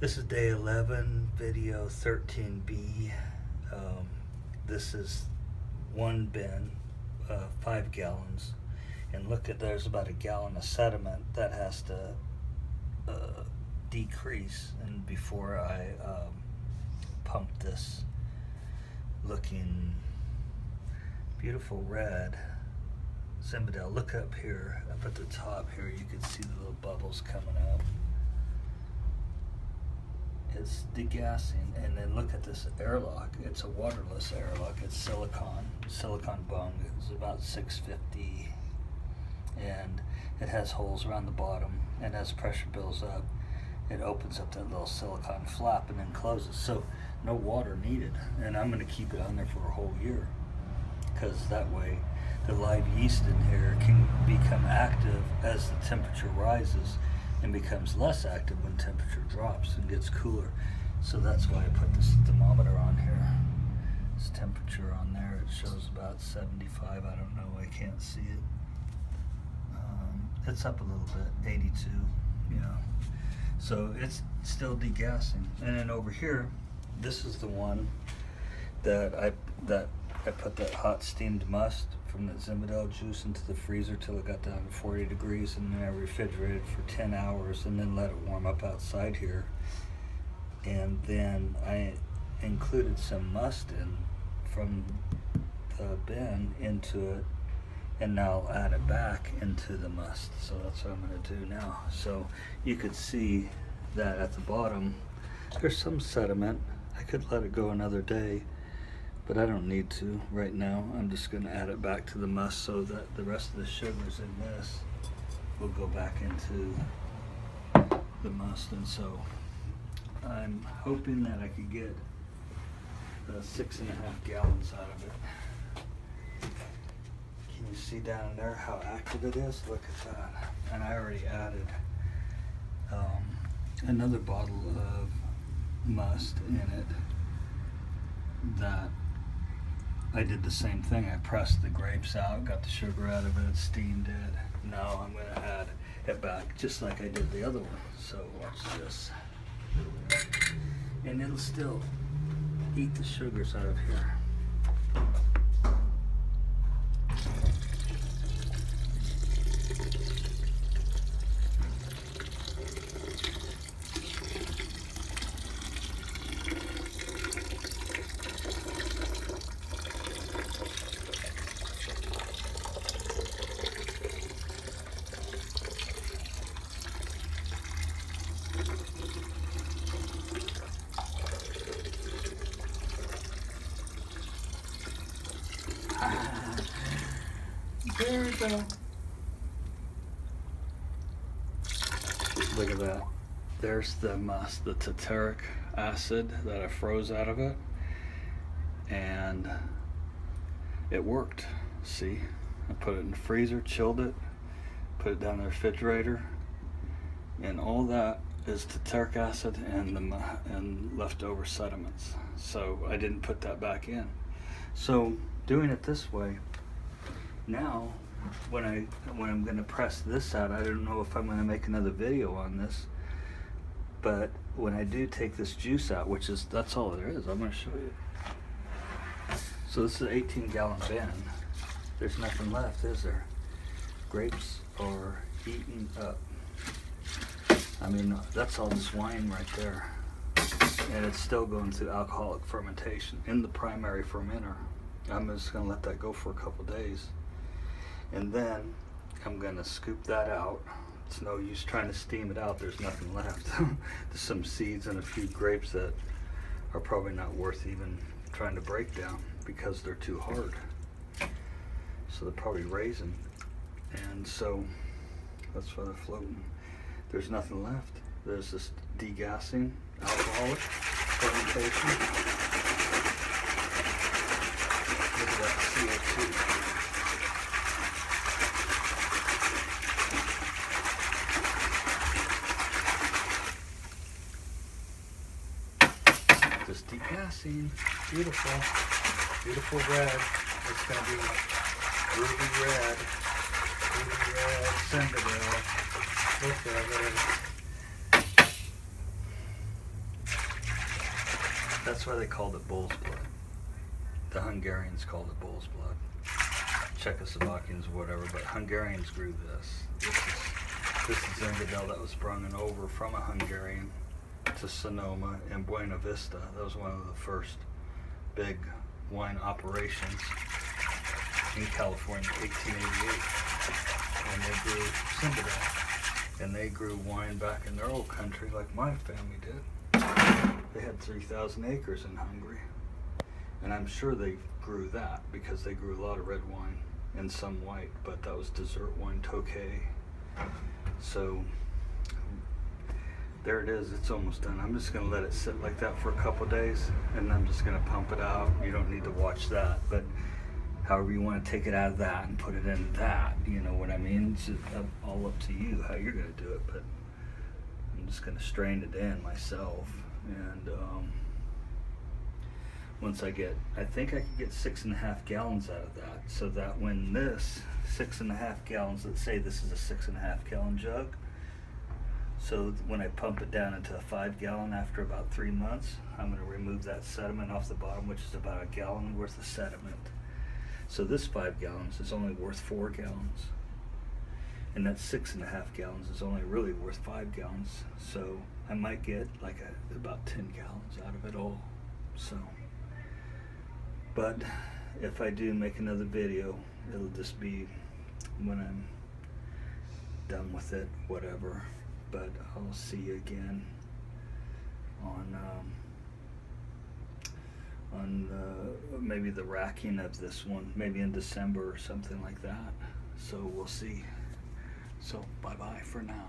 This is day 11, video 13B. This is one bin, 5 gallons. And look at, there's about a gallon of sediment that has to decrease. And before I pump this looking beautiful red zinfandel, look up here, up at the top here, you can see the little bubbles coming up. It's degassing. And then look at this airlock. It's a waterless airlock. It's silicon bung. It's about 650, and it has holes around the bottom, and as pressure builds up, it opens up that little silicon flap and then closes, so no water needed. And I'm going to keep it on there for a whole year, because that way the live yeast in here can become active as the temperature rises and becomes less active when temperature drops and gets cooler. So that's why I put this thermometer on here. This temperature on there, it shows about 75. I don't know, I can't see it. It's up a little bit, 82, you know. So it's still degassing. And then over here, this is the one that I put that hot steamed must from the zinfandel juice into the freezer till it got down to 40 degrees, and then I refrigerated for 10 hours and then let it warm up outside here. And then I included some must in from the bin into it, and now I'll add it back into the must. So that's what I'm going to do now. So you could see that at the bottom there's some sediment. I could let it go another day, but I don't need to right now. I'm just going to add it back to the must so that the rest of the sugars in this will go back into the must. And so I'm hoping that I could get 6.5 gallons out of it. Can you see down there how active it is? Look at that. And I already added another bottle of must in it that I did the same thing. I pressed the grapes out, got the sugar out of it, steamed it. Now I'm going to add it back just like I did the other one. So watch this. And it'll still eat the sugars out of here. There we go. Look at that. There's the must, the tartaric acid that I froze out of it, and it worked. See, I put it in the freezer, chilled it, put it down in the refrigerator, and all that is tartaric acid and leftover sediments. So I didn't put that back in. So doing it this way, now when I'm going to press this out, I don't know if I'm going to make another video on this, but when I do take this juice out, that's all there is, I'm going to show you. So this is an 18-gallon bin. There's nothing left, is there? Grapes are eaten up. I mean, that's all this wine right there, and it's still going through alcoholic fermentation in the primary fermenter. I'm just going to let that go for a couple days, and then I'm going to scoop that out. It's no use trying to steam it out. There's nothing left. There's some seeds and a few grapes that are probably not worth even trying to break down because they're too hard. So they're probably raisin, and so that's why they're floating. There's nothing left. There's this degassing, alcoholic fermentation. Look at that CO2. Just degassing. Beautiful. Beautiful red. It's going to be ruby red. Ruby red zinfandel. Look at it. That's why they called it bull's blood. The Hungarians called it bull's blood. Czechoslovakians, whatever, but Hungarians grew this. This is zinfandel that was brought over from a Hungarian to Sonoma and Buena Vista. That was one of the first big wine operations in California, 1888. And they grew zinfandel. And they grew wine back in their old country like my family did. They had 3,000 acres in Hungary. And I'm sure they grew that because they grew a lot of red wine and some white, but that was dessert wine, Tokay. So there it is, it's almost done. I'm just gonna let it sit like that for a couple days and I'm just gonna pump it out. You don't need to watch that, but however you want to take it out of that and put it in that, you know what I mean? It's all up to you how you're gonna do it, but I'm just gonna strain it in myself. And once I think I could get 6.5 gallons out of that, so that when this 6.5 gallons, let's say this is a 6.5 gallon jug, so when I pump it down into a 5 gallon after about 3 months, I'm going to remove that sediment off the bottom, which is about a gallon worth of sediment. So this 5 gallons is only worth 4 gallons, and that 6.5 gallons is only really worth 5 gallons. So I might get like about 10 gallons out of it all. So. But if I do make another video, it'll just be when I'm done with it, whatever. But I'll see you again on maybe the racking of this one, maybe in December or something like that. So we'll see. So bye-bye for now.